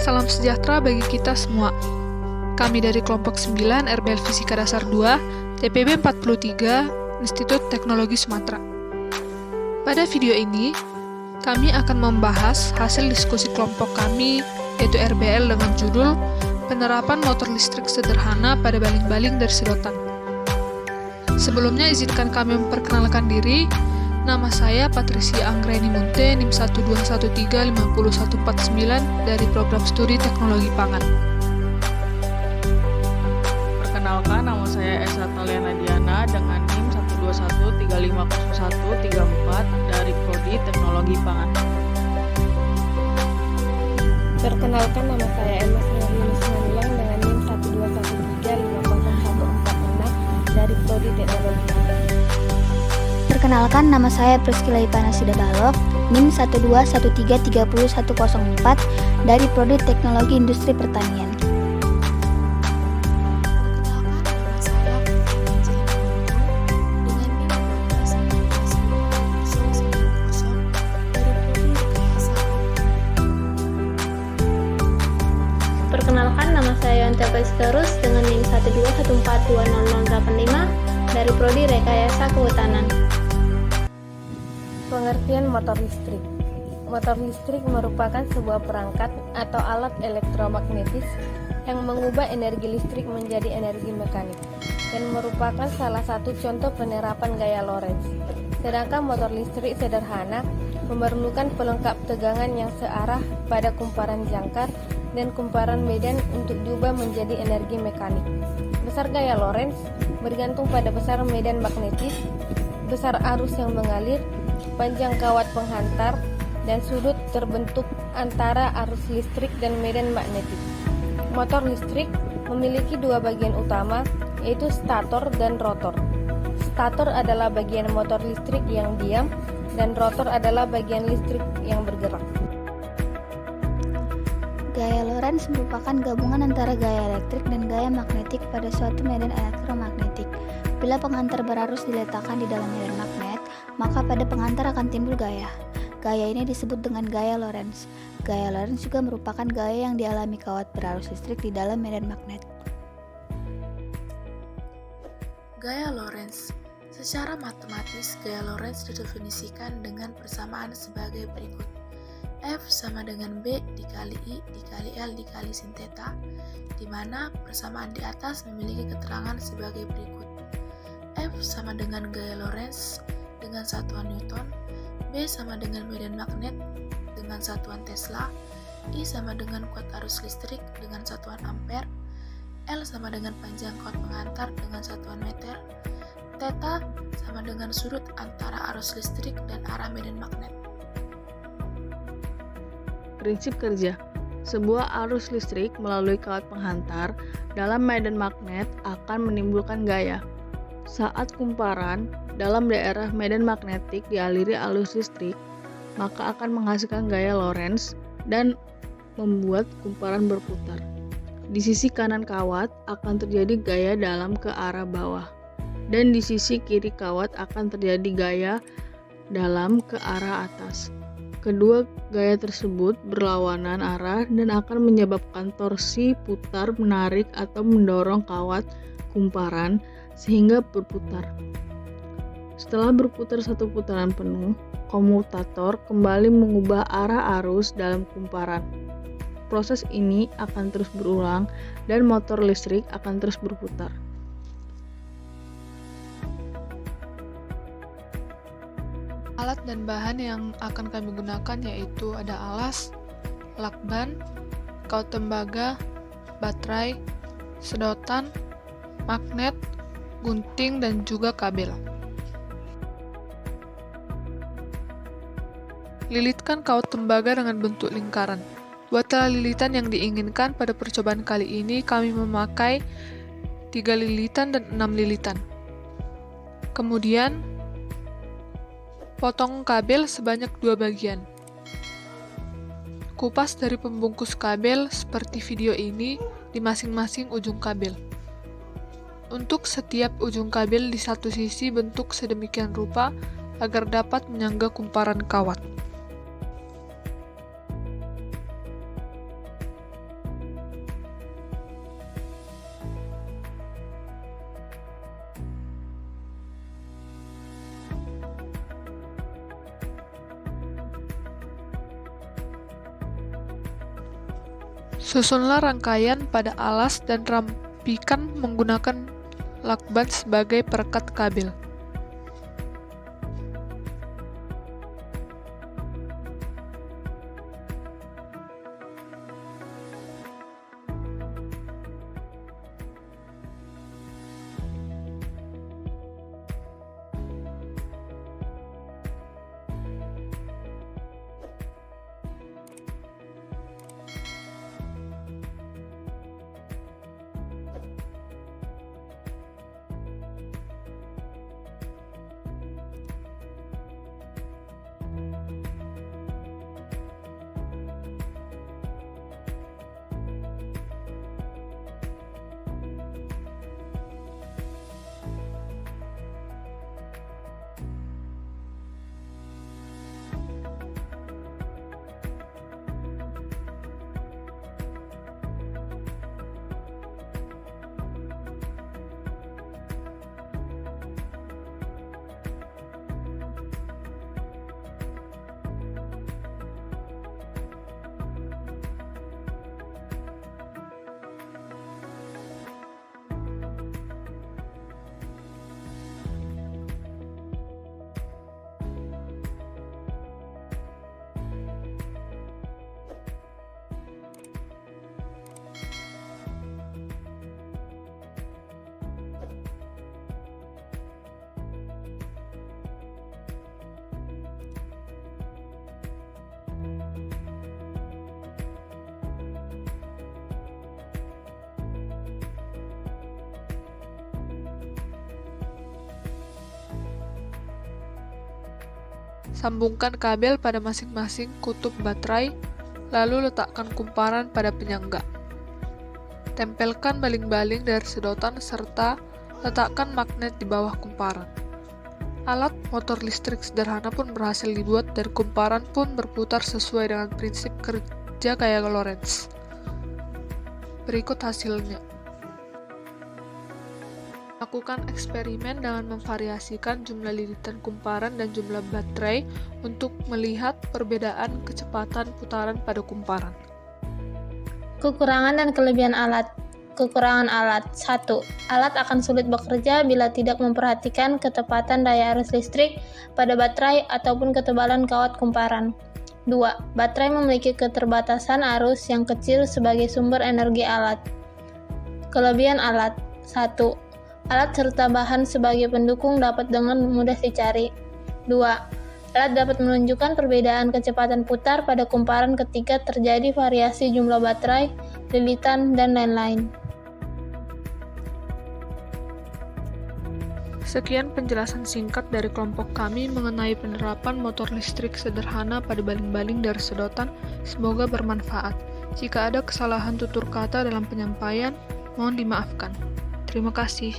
Salam sejahtera bagi kita semua. Kami dari kelompok 9 RBL Fisika Dasar 2, TPB 43, Institut Teknologi Sumatera. Pada video ini, kami akan membahas hasil diskusi kelompok kami, yaitu RBL dengan judul Penerapan Motor Listrik Sederhana pada Baling-baling dari Sedotan. Sebelumnya izinkan kami memperkenalkan diri. Nama saya Patricia Anggreni Munte, NIM 121350149 dari Program Studi Teknologi Pangan. Perkenalkan, nama saya Esa Taliana Diana dengan NIM 121350134 dari Prodi Teknologi Pangan. Perkenalkan, nama saya Emma Yunus Manilang dengan NIM 121350146 dari Prodi Teknologi Pangan. Perkenalkan, nama saya Priscila Ipana Sidabalok, NIM 121330104 dari Prodi Teknologi Industri Pertanian. Perkenalkan, nama saya Yontel Terus dengan NIM 121420085 dari Prodi Rekayasa Kehutanan. Pengertian motor listrik. Motor listrik merupakan sebuah perangkat atau alat elektromagnetis yang mengubah energi listrik menjadi energi mekanik dan merupakan salah satu contoh penerapan gaya Lorentz. Sedangkan motor listrik sederhana memerlukan pelengkap tegangan yang searah pada kumparan jangkar dan kumparan medan untuk diubah menjadi energi mekanik. Besar gaya Lorentz bergantung pada besar medan magnetis, besar arus yang mengalir, panjang kawat penghantar, dan sudut terbentuk antara arus listrik dan medan magnetik. Motor listrik memiliki dua bagian utama, yaitu stator dan rotor. Stator adalah bagian motor listrik yang diam, dan rotor adalah bagian listrik yang bergerak. Gaya Lorentz merupakan gabungan antara gaya elektrik dan gaya magnetik pada suatu medan elektromagnetik. Bila penghantar berarus diletakkan di dalam medan magnet, maka pada penghantar akan timbul gaya. Gaya ini disebut dengan gaya Lorentz. Gaya Lorentz juga merupakan gaya yang dialami kawat berarus listrik di dalam medan magnet. Gaya Lorentz. Secara matematis, gaya Lorentz didefinisikan dengan persamaan sebagai berikut. F sama dengan B dikali I dikali L dikali sin theta, di mana persamaan di atas memiliki keterangan sebagai berikut. F sama dengan gaya Lorentz dengan satuan Newton, B sama dengan medan magnet dengan satuan Tesla, I sama dengan kuat arus listrik dengan satuan ampere, L sama dengan panjang kawat penghantar dengan satuan meter, theta sama dengan sudut antara arus listrik dan arah medan magnet. Prinsip kerja. Sebuah arus listrik melalui kawat penghantar dalam medan magnet akan menimbulkan gaya. Saat kumparan dalam daerah medan magnetik dialiri arus listrik, maka akan menghasilkan gaya Lorentz dan membuat kumparan berputar. Di sisi kanan kawat akan terjadi gaya dalam ke arah bawah, dan di sisi kiri kawat akan terjadi gaya dalam ke arah atas. Kedua gaya tersebut berlawanan arah dan akan menyebabkan torsi putar, menarik, atau mendorong kawat kumparan sehingga berputar. Setelah berputar satu putaran penuh, komutator kembali mengubah arah arus dalam kumparan. Proses ini akan terus berulang dan motor listrik akan terus berputar. Alat dan bahan yang akan kami gunakan yaitu ada alas, lakban, kawat tembaga, baterai, sedotan, magnet, gunting, dan juga kabel. Lilitkan kawat tembaga dengan bentuk lingkaran. Buatlah lilitan yang diinginkan. Pada percobaan kali ini kami memakai 3 lilitan dan 6 lilitan. Kemudian potong kabel sebanyak 2 bagian. Kupas dari pembungkus kabel seperti video ini di masing-masing ujung kabel. Untuk setiap ujung kabel di satu sisi bentuk sedemikian rupa agar dapat menyangga kumparan kawat. Susunlah rangkaian pada alas dan rapikan menggunakan lakban sebagai perekat kabel. Sambungkan kabel pada masing-masing kutub baterai, lalu letakkan kumparan pada penyangga. Tempelkan baling-baling dari sedotan serta letakkan magnet di bawah kumparan. Alat motor listrik sederhana pun berhasil dibuat dan kumparan pun berputar sesuai dengan prinsip kerja gaya Lorentz. Berikut hasilnya. Lakukan eksperimen dengan memvariasikan jumlah lilitan kumparan dan jumlah baterai untuk melihat perbedaan kecepatan putaran pada kumparan. Kekurangan dan kelebihan alat. Kekurangan alat. 1. Alat akan sulit bekerja bila tidak memperhatikan ketepatan daya arus listrik pada baterai ataupun ketebalan kawat kumparan. 2. Baterai memiliki keterbatasan arus yang kecil sebagai sumber energi alat. Kelebihan alat. 1. Alat serta bahan sebagai pendukung dapat dengan mudah dicari. 2. Alat dapat menunjukkan perbedaan kecepatan putar pada kumparan ketika terjadi variasi jumlah baterai, lilitan, dan lain-lain. Sekian penjelasan singkat dari kelompok kami mengenai penerapan motor listrik sederhana pada baling-baling dari sedotan. Semoga bermanfaat. Jika ada kesalahan tutur kata dalam penyampaian, mohon dimaafkan. Terima kasih.